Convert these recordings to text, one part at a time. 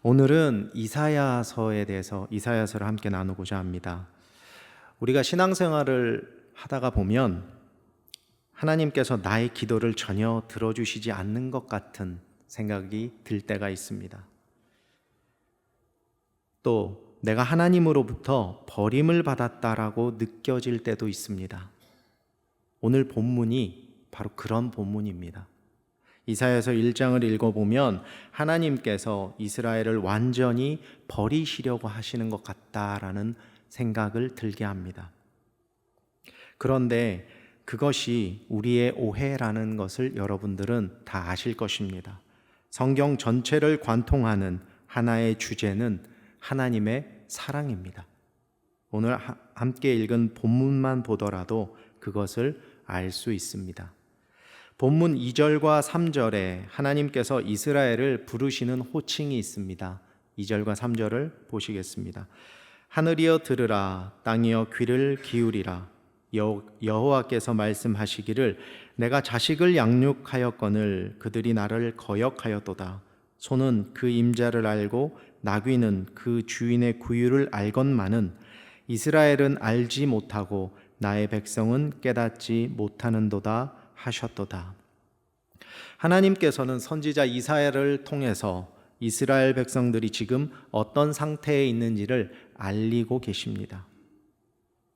오늘은 이사야서에 대해서 이사야서를 함께 나누고자 합니다. 우리가 신앙생활을 하다가 보면 하나님께서 나의 기도를 전혀 들어주시지 않는 것 같은 생각이 들 때가 있습니다. 또 내가 하나님으로부터 버림을 받았다라고 느껴질 때도 있습니다. 오늘 본문이 바로 그런 본문입니다. 이사야서 1장을 읽어보면 하나님께서 이스라엘을 완전히 버리시려고 하시는 것 같다라는 생각을 들게 합니다. 그런데 그것이 우리의 오해라는 것을 여러분들은 다 아실 것입니다. 성경 전체를 관통하는 하나의 주제는 하나님의 사랑입니다. 오늘 함께 읽은 본문만 보더라도 그것을 알 수 있습니다. 본문 2절과 3절에 하나님께서 이스라엘을 부르시는 호칭이 있습니다. 2절과 3절을 보시겠습니다. 하늘이여 들으라, 땅이여 귀를 기울이라. 여호와께서 말씀하시기를 내가 자식을 양육하였거늘 그들이 나를 거역하였도다. 소는 그 임자를 알고 나귀는 그 주인의 구유를 알건만은 이스라엘은 알지 못하고 나의 백성은 깨닫지 못하는도다 하셨도다. 하나님께서는 선지자 이사야를 통해서 이스라엘 백성들이 지금 어떤 상태에 있는지를 알리고 계십니다.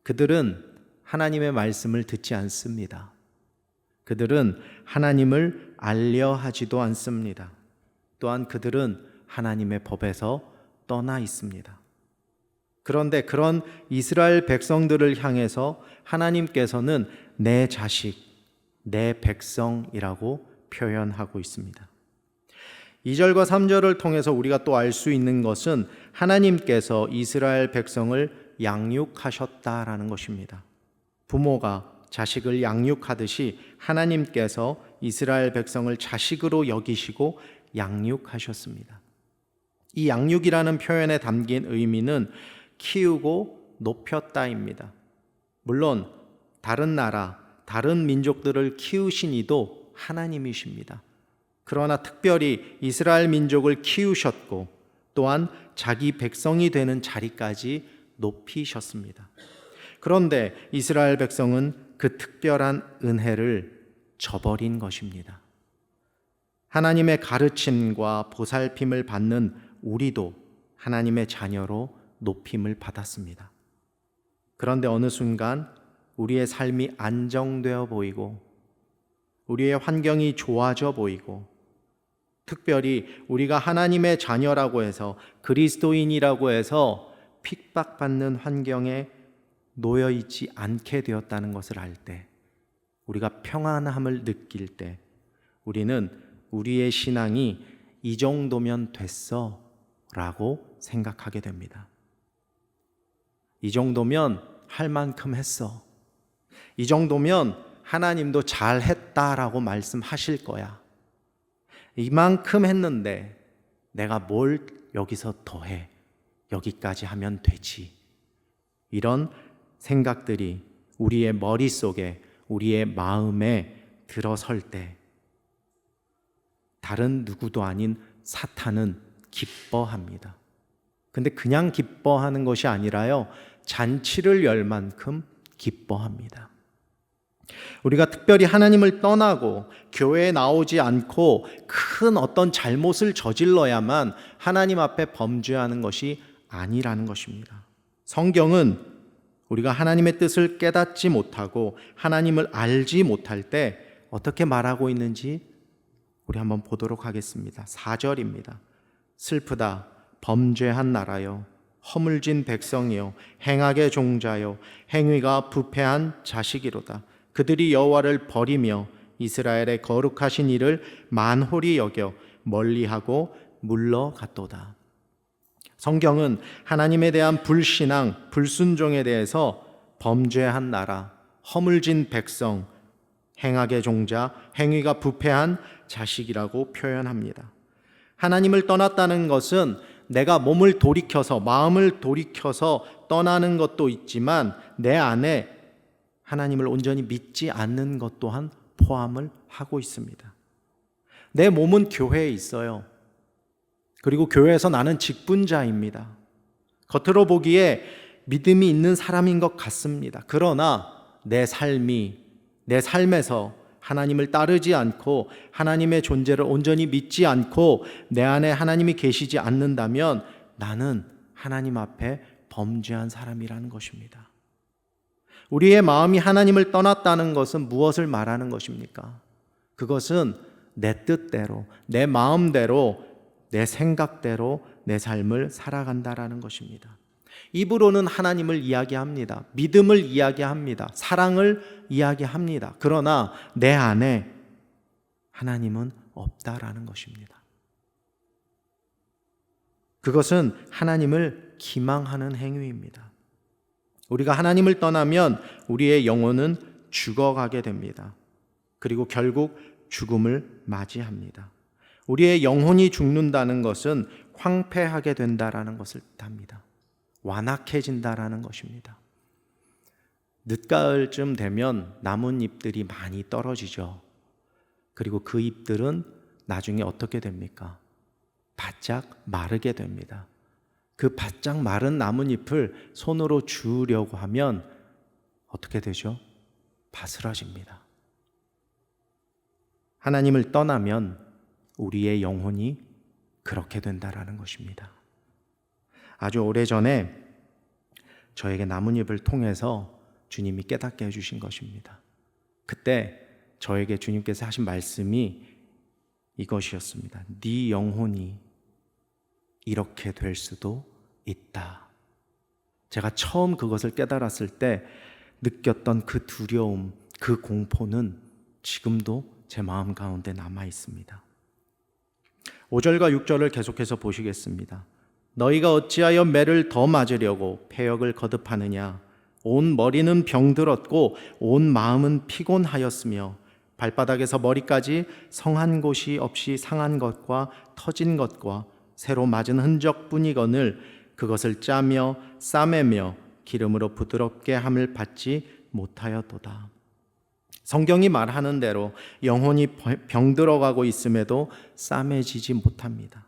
그들은 하나님의 말씀을 듣지 않습니다. 그들은 하나님을 알려 하지도 않습니다. 또한 그들은 하나님의 법에서 떠나 있습니다. 그런데 그런 이스라엘 백성들을 향해서 하나님께서는 내 자식, 내 백성이라고 표현하고 있습니다. 2절과 3절을 통해서 우리가 또 알 수 있는 것은 하나님께서 이스라엘 백성을 양육하셨다라는 것입니다. 부모가 자식을 양육하듯이 하나님께서 이스라엘 백성을 자식으로 여기시고 양육하셨습니다. 이 양육이라는 표현에 담긴 의미는 키우고 높였다입니다. 물론 다른 나라, 다른 민족들을 키우신 이도 하나님이십니다. 그러나 특별히 이스라엘 민족을 키우셨고 또한 자기 백성이 되는 자리까지 높이셨습니다. 그런데 이스라엘 백성은 그 특별한 은혜를 저버린 것입니다. 하나님의 가르침과 보살핌을 받는 우리도 하나님의 자녀로 높임을 받았습니다. 그런데 어느 순간 우리의 삶이 안정되어 보이고 우리의 환경이 좋아져 보이고 특별히 우리가 하나님의 자녀라고 해서 그리스도인이라고 해서 핍박받는 환경에 놓여 있지 않게 되었다는 것을 알 때, 우리가 평안함을 느낄 때 우리는 우리의 신앙이 이 정도면 됐어 라고 생각하게 됩니다. 이 정도면 할 만큼 했어. 이 정도면 하나님도 잘했다라고 말씀하실 거야. 이만큼 했는데 내가 뭘 여기서 더해. 여기까지 하면 되지. 이런 생각들이 우리의 머릿속에, 우리의 마음에 들어설 때 다른 누구도 아닌 사탄은 기뻐합니다. 근데 그냥 기뻐하는 것이 아니라요, 잔치를 열 만큼 기뻐합니다. 우리가 특별히 하나님을 떠나고 교회에 나오지 않고 큰 어떤 잘못을 저질러야만 하나님 앞에 범죄하는 것이 아니라는 것입니다. 성경은 우리가 하나님의 뜻을 깨닫지 못하고 하나님을 알지 못할 때 어떻게 말하고 있는지 우리 한번 보도록 하겠습니다. 4절입니다. 슬프다 범죄한 나라여, 허물진 백성이요, 행악의 종자요, 행위가 부패한 자식이로다. 그들이 여호와를 버리며 이스라엘의 거룩하신 이를 만홀히 여겨 멀리하고 물러갔도다. 성경은 하나님에 대한 불신앙, 불순종에 대해서 범죄한 나라, 허물진 백성, 행악의 종자, 행위가 부패한 자식이라고 표현합니다. 하나님을 떠났다는 것은 내가 몸을 돌이켜서, 마음을 돌이켜서 떠나는 것도 있지만 내 안에 하나님을 온전히 믿지 않는 것 또한 포함을 하고 있습니다. 내 몸은 교회에 있어요. 그리고 교회에서 나는 직분자입니다. 겉으로 보기에 믿음이 있는 사람인 것 같습니다. 그러나 내 삶에서 하나님을 따르지 않고 하나님의 존재를 온전히 믿지 않고 내 안에 하나님이 계시지 않는다면 나는 하나님 앞에 범죄한 사람이라는 것입니다. 우리의 마음이 하나님을 떠났다는 것은 무엇을 말하는 것입니까? 그것은 내 뜻대로, 내 마음대로, 내 생각대로 내 삶을 살아간다라는 것입니다. 입으로는 하나님을 이야기합니다. 믿음을 이야기합니다. 사랑을 이야기합니다. 그러나 내 안에 하나님은 없다라는 것입니다. 그것은 하나님을 기망하는 행위입니다. 우리가 하나님을 떠나면 우리의 영혼은 죽어가게 됩니다. 그리고 결국 죽음을 맞이합니다. 우리의 영혼이 죽는다는 것은 황폐하게 된다라는 것을 뜻합니다. 완악해진다라는 것입니다. 늦가을쯤 되면 나뭇잎들이 많이 떨어지죠. 그리고 그 잎들은 나중에 어떻게 됩니까? 바짝 마르게 됩니다. 그 바짝 마른 나뭇잎을 손으로 주우려고 하면 어떻게 되죠? 바스러집니다. 하나님을 떠나면 우리의 영혼이 그렇게 된다라는 것입니다. 아주 오래전에 저에게 나뭇잎을 통해서 주님이 깨닫게 해주신 것입니다. 그때 저에게 주님께서 하신 말씀이 이것이었습니다. 네 영혼이 이렇게 될 수도 있다. 제가 처음 그것을 깨달았을 때 느꼈던 그 두려움, 그 공포는 지금도 제 마음 가운데 남아 있습니다. 5절과 6절을 계속해서 보시겠습니다. 너희가 어찌하여 매를 더 맞으려고 패역을 거듭하느냐? 온 머리는 병들었고 온 마음은 피곤하였으며 발바닥에서 머리까지 성한 곳이 없이 상한 것과 터진 것과 새로 맞은 흔적뿐이거늘 그것을 짜며 싸매며 기름으로 부드럽게 함을 받지 못하였도다. 성경이 말하는 대로 영혼이 병들어가고 있음에도 싸매지지 못합니다.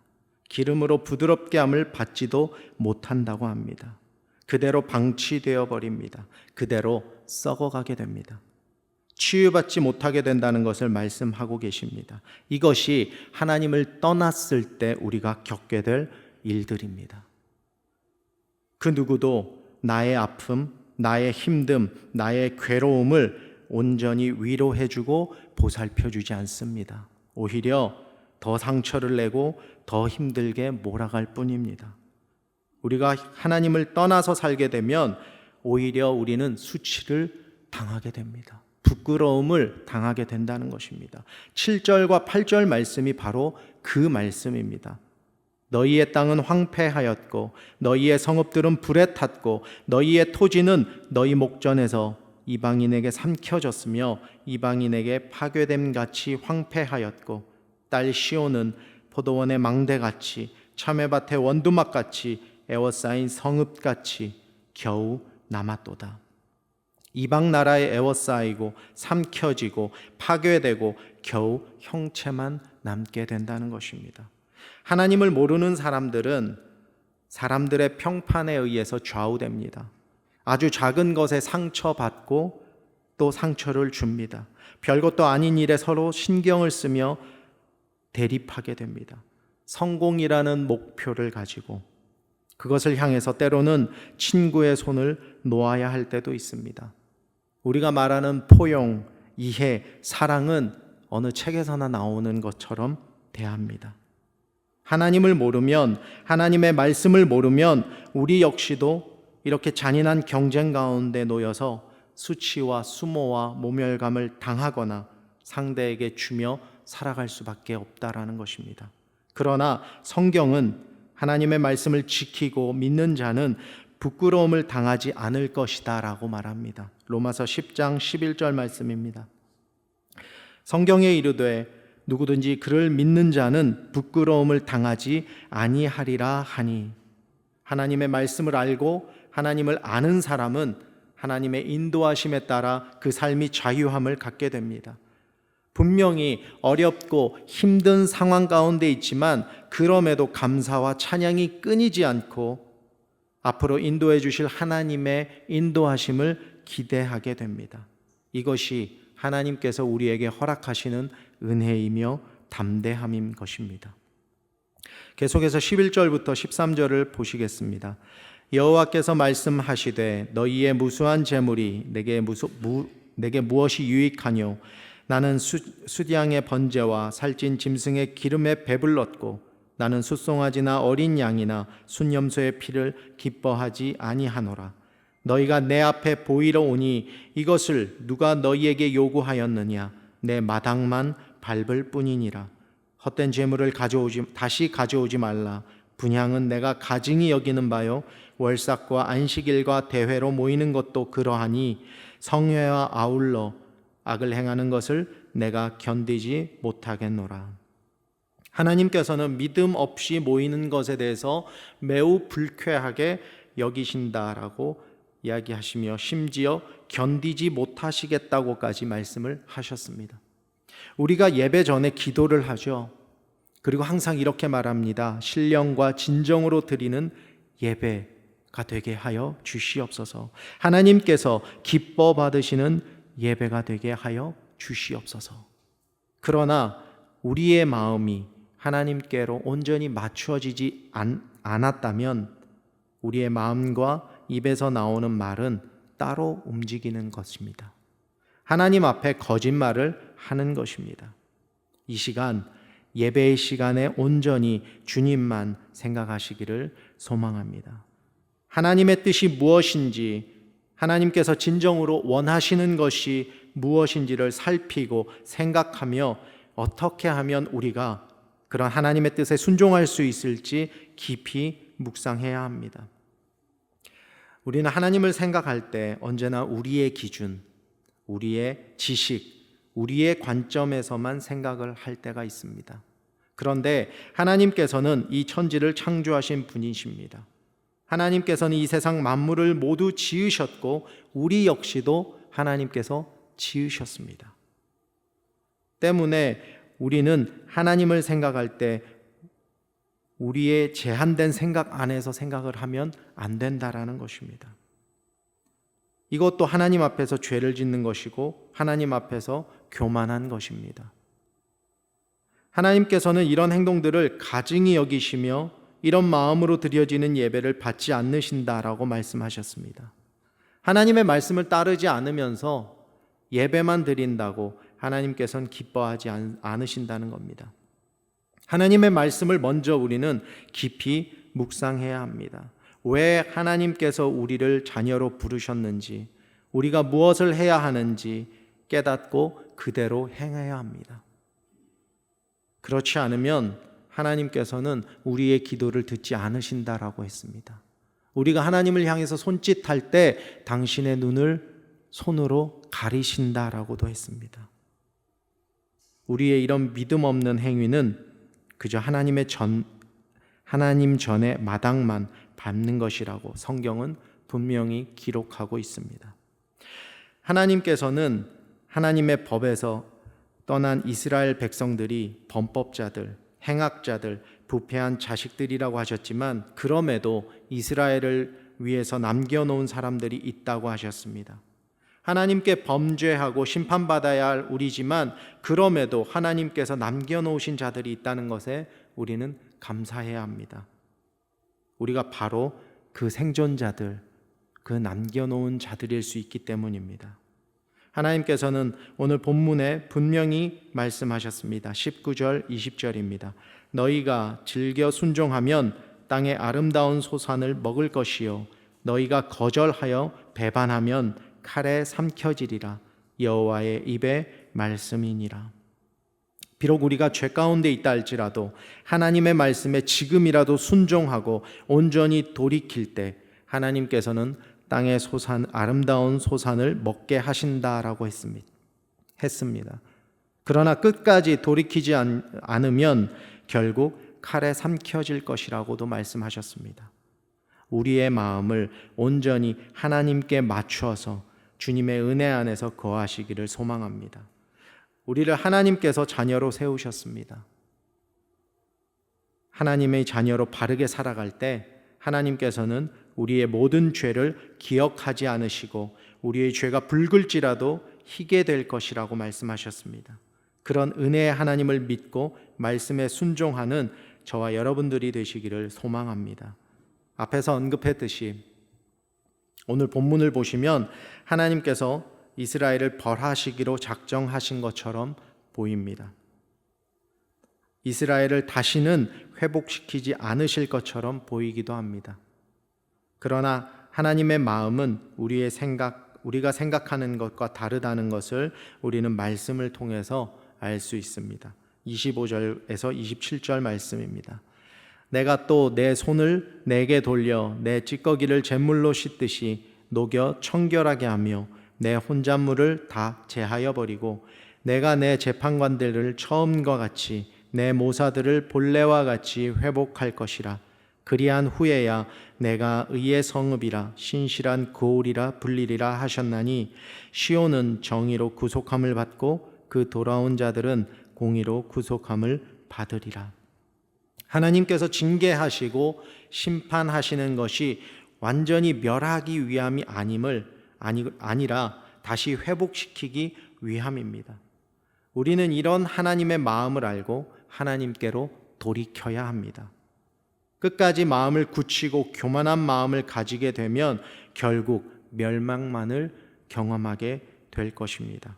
기름으로 부드럽게 함을 받지도 못한다고 합니다. 그대로 방치되어 버립니다. 그대로 썩어가게 됩니다. 치유받지 못하게 된다는 것을 말씀하고 계십니다. 이것이 하나님을 떠났을 때 우리가 겪게 될 일들입니다. 그 누구도 나의 아픔, 나의 힘듦, 나의 괴로움을 온전히 위로해주고 보살펴주지 않습니다. 오히려 더 상처를 내고 더 힘들게 몰아갈 뿐입니다. 우리가 하나님을 떠나서 살게 되면 오히려 우리는 수치를 당하게 됩니다. 부끄러움을 당하게 된다는 것입니다. 7절과 8절 말씀이 바로 그 말씀입니다. 너희의 땅은 황폐하였고 너희의 성읍들은 불에 탔고 너희의 토지는 너희 목전에서 이방인에게 삼켜졌으며 이방인에게 파괴됨 같이 황폐하였고 딸 시온은 포도원의 망대같이 참외밭의 원두막같이 애워싸인 성읍같이 겨우 남았도다. 이방 나라에 애워싸이고 삼켜지고 파괴되고 겨우 형체만 남게 된다는 것입니다. 하나님을 모르는 사람들은 사람들의 평판에 의해서 좌우됩니다. 아주 작은 것에 상처받고 또 상처를 줍니다. 별것도 아닌 일에 서로 신경을 쓰며 대립하게 됩니다. 성공이라는 목표를 가지고 그것을 향해서 때로는 친구의 손을 놓아야 할 때도 있습니다. 우리가 말하는 포용, 이해, 사랑은 어느 책에서나 나오는 것처럼 대합니다. 하나님을 모르면, 하나님의 말씀을 모르면 우리 역시도 이렇게 잔인한 경쟁 가운데 놓여서 수치와 수모와 모멸감을 당하거나 상대에게 주며 살아갈 수밖에 없다라는 것입니다. 그러나 성경은 하나님의 말씀을 지키고 믿는 자는 부끄러움을 당하지 않을 것이다 라고 말합니다. 로마서 10장 11절 말씀입니다. 성경에 이르되 누구든지 그를 믿는 자는 부끄러움을 당하지 아니하리라 하니, 하나님의 말씀을 알고 하나님을 아는 사람은 하나님의 인도하심에 따라 그 삶이 자유함을 갖게 됩니다. 분명히 어렵고 힘든 상황 가운데 있지만 그럼에도 감사와 찬양이 끊이지 않고 앞으로 인도해 주실 하나님의 인도하심을 기대하게 됩니다. 이것이 하나님께서 우리에게 허락하시는 은혜이며 담대함인 것입니다. 계속해서 11절부터 13절을 보시겠습니다. 여호와께서 말씀하시되 너희의 무수한 재물이 내게 무엇이 유익하뇨? 나는 숫양의 번제와 살찐 짐승의 기름에 배불렀고 나는 숫송아지나 어린 양이나 순염소의 피를 기뻐하지 아니하노라. 너희가 내 앞에 보이러 오니 이것을 누가 너희에게 요구하였느냐? 내 마당만 밟을 뿐이니라. 헛된 재물을 다시 가져오지 말라. 분향은 내가 가증히 여기는 바요 월삭과 안식일과 대회로 모이는 것도 그러하니 성회와 아울러 악을 행하는 것을 내가 견디지 못하겠노라. 하나님께서는 믿음 없이 모이는 것에 대해서 매우 불쾌하게 여기신다라고 이야기하시며 심지어 견디지 못하시겠다고까지 말씀을 하셨습니다. 우리가 예배 전에 기도를 하죠. 그리고 항상 이렇게 말합니다. 신령과 진정으로 드리는 예배가 되게 하여 주시옵소서. 하나님께서 기뻐 받으시는 예배가 되게 하여 주시옵소서. 그러나 우리의 마음이 하나님께로 온전히 맞추어지지 않았다면 우리의 마음과 입에서 나오는 말은 따로 움직이는 것입니다. 하나님 앞에 거짓말을 하는 것입니다. 이 시간 예배의 시간에 온전히 주님만 생각하시기를 소망합니다. 하나님의 뜻이 무엇인지, 하나님께서 진정으로 원하시는 것이 무엇인지를 살피고 생각하며 어떻게 하면 우리가 그런 하나님의 뜻에 순종할 수 있을지 깊이 묵상해야 합니다. 우리는 하나님을 생각할 때 언제나 우리의 기준, 우리의 지식, 우리의 관점에서만 생각을 할 때가 있습니다. 그런데 하나님께서는 이 천지를 창조하신 분이십니다. 하나님께서는 이 세상 만물을 모두 지으셨고 우리 역시도 하나님께서 지으셨습니다. 때문에 우리는 하나님을 생각할 때 우리의 제한된 생각 안에서 생각을 하면 안 된다라는 것입니다. 이것도 하나님 앞에서 죄를 짓는 것이고 하나님 앞에서 교만한 것입니다. 하나님께서는 이런 행동들을 가증히 여기시며 이런 마음으로 드려지는 예배를 받지 않으신다라고 말씀하셨습니다. 하나님의 말씀을 따르지 않으면서 예배만 드린다고 하나님께서는 기뻐하지 않으신다는 겁니다. 하나님의 말씀을 먼저 우리는 깊이 묵상해야 합니다. 왜 하나님께서 우리를 자녀로 부르셨는지, 우리가 무엇을 해야 하는지 깨닫고 그대로 행해야 합니다. 그렇지 않으면 하나님께서는 우리의 기도를 듣지 않으신다라고 했습니다. 우리가 하나님을 향해서 손짓할 때 당신의 눈을 손으로 가리신다라고도 했습니다. 우리의 이런 믿음 없는 행위는 그저 하나님 전에 마당만 밟는 것이라고 성경은 분명히 기록하고 있습니다. 하나님께서는 하나님의 법에서 떠난 이스라엘 백성들이 범법자들, 행악자들, 부패한 자식들이라고 하셨지만 그럼에도 이스라엘을 위해서 남겨놓은 사람들이 있다고 하셨습니다. 하나님께 범죄하고 심판받아야 할 우리지만 그럼에도 하나님께서 남겨놓으신 자들이 있다는 것에 우리는 감사해야 합니다. 우리가 바로 그 생존자들, 그 남겨놓은 자들일 수 있기 때문입니다. 하나님께서는 오늘 본문에 분명히 말씀하셨습니다. 19절, 20절입니다. 너희가 즐겨 순종하면 땅의 아름다운 소산을 먹을 것이요 너희가 거절하여 배반하면 칼에 삼켜지리라. 여호와의 입의 말씀이니라. 비록 우리가 죄 가운데 있다 할지라도 하나님의 말씀에 지금이라도 순종하고 온전히 돌이킬 때 하나님께서는 땅의 소산, 아름다운 소산을 먹게 하신다라고 했습니다. 그러나 끝까지 돌이키지 않으면 결국 칼에 삼켜질 것이라고도 말씀하셨습니다. 우리의 마음을 온전히 하나님께 맞추어서 주님의 은혜 안에서 거하시기를 소망합니다. 우리를 하나님께서 자녀로 세우셨습니다. 하나님의 자녀로 바르게 살아갈 때 하나님께서는 우리의 모든 죄를 기억하지 않으시고 우리의 죄가 붉을지라도 희게 될 것이라고 말씀하셨습니다. 그런 은혜의 하나님을 믿고 말씀에 순종하는 저와 여러분들이 되시기를 소망합니다. 앞에서 언급했듯이 오늘 본문을 보시면 하나님께서 이스라엘을 벌하시기로 작정하신 것처럼 보입니다. 이스라엘을 다시는 회복시키지 않으실 것처럼 보이기도 합니다. 그러나 하나님의 마음은 우리가 생각하는 것과 다르다는 것을 우리는 말씀을 통해서 알 수 있습니다. 25절에서 27절 말씀입니다. 내가 또 내 손을 내게 돌려 내 찌꺼기를 잿물로 씻듯이 녹여 청결하게 하며 내 혼잣물을 다 제하여 버리고 내가 내 재판관들을 처음과 같이 내 모사들을 본래와 같이 회복할 것이라. 그리한 후에야 내가 의의 성읍이라 신실한 고울이라 불리리라 하셨나니 시온은 정의로 구속함을 받고 그 돌아온 자들은 공의로 구속함을 받으리라. 하나님께서 징계하시고 심판하시는 것이 완전히 멸하기 위함이 아니라 다시 회복시키기 위함입니다. 우리는 이런 하나님의 마음을 알고 하나님께로 돌이켜야 합니다. 끝까지 마음을 굳히고 교만한 마음을 가지게 되면 결국 멸망만을 경험하게 될 것입니다.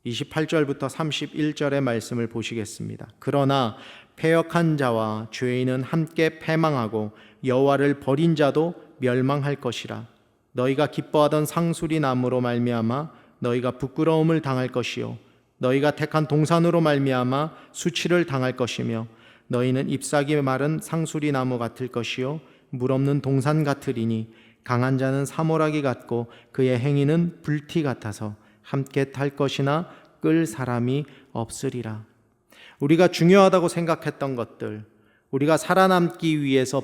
28절부터 31절의 말씀을 보시겠습니다. 그러나 패역한 자와 죄인은 함께 패망하고 여호와를 버린 자도 멸망할 것이라. 너희가 기뻐하던 상수리 나무로 말미암아 너희가 부끄러움을 당할 것이요 너희가 택한 동산으로 말미암아 수치를 당할 것이며 너희는 잎사귀 마른 상수리 나무 같을 것이요 물 없는 동산 같으리니 강한 자는 사모라기 같고 그의 행위는 불티 같아서 함께 탈 것이나 끌 사람이 없으리라. 우리가 중요하다고 생각했던 것들, 우리가 살아남기 위해서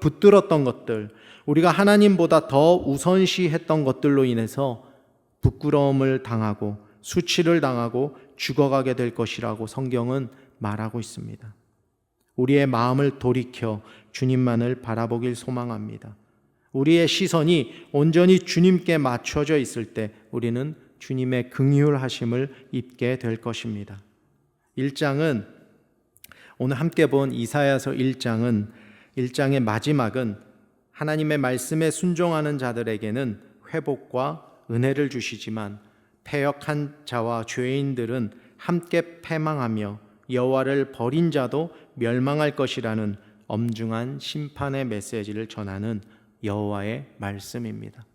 붙들었던 것들, 우리가 하나님보다 더 우선시했던 것들로 인해서 부끄러움을 당하고 수치를 당하고 죽어가게 될 것이라고 성경은 말하고 있습니다. 우리의 마음을 돌이켜 주님만을 바라보길 소망합니다. 우리의 시선이 온전히 주님께 맞춰져 있을 때 우리는 주님의 긍휼하심을 입게 될 것입니다. 1장은 오늘 함께 본 이사야서 1장의 마지막은 하나님의 말씀에 순종하는 자들에게는 회복과 은혜를 주시지만 패역한 자와 죄인들은 함께 패망하며 여호와를 버린 자도 멸망할 것이라는 엄중한 심판의 메시지를 전하는 여호와의 말씀입니다.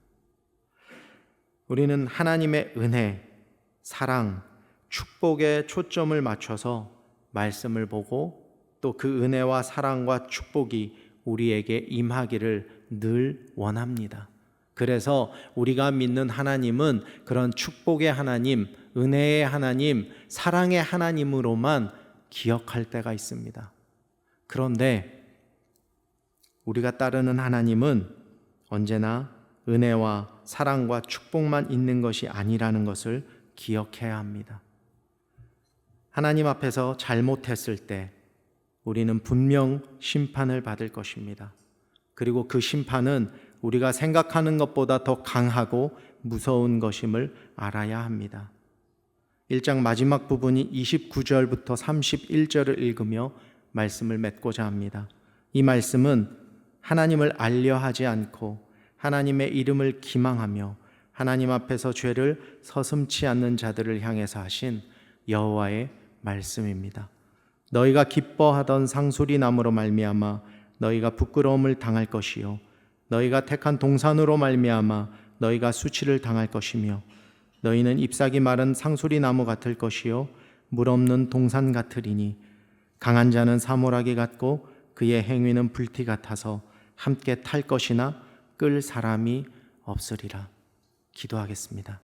우리는 하나님의 은혜, 사랑, 축복에 초점을 맞춰서 말씀을 보고 또 그 은혜와 사랑과 축복이 우리에게 임하기를 늘 원합니다. 그래서 우리가 믿는 하나님은 그런 축복의 하나님, 은혜의 하나님, 사랑의 하나님으로만 기억할 때가 있습니다. 그런데 우리가 따르는 하나님은 언제나 은혜와 사랑과 축복만 있는 것이 아니라는 것을 기억해야 합니다. 하나님 앞에서 잘못했을 때 우리는 분명 심판을 받을 것입니다. 그리고 그 심판은 우리가 생각하는 것보다 더 강하고 무서운 것임을 알아야 합니다. 1장 마지막 부분이 29절부터 31절을 읽으며 말씀을 맺고자 합니다. 이 말씀은 하나님을 알려하지 않고 하나님의 이름을 기망하며 하나님 앞에서 죄를 서슴지 않는 자들을 향해서 하신 여호와의 말씀입니다. 너희가 기뻐하던 상수리 나무로 말미암아 너희가 부끄러움을 당할 것이요 너희가 택한 동산으로 말미암아 너희가 수치를 당할 것이며 너희는 잎사귀 마른 상수리 나무 같을 것이요 물 없는 동산 같으리니 강한 자는 사모라기 같고 그의 행위는 불티 같아서 함께 탈 것이나 끌 사람이 없으리라. 기도하겠습니다.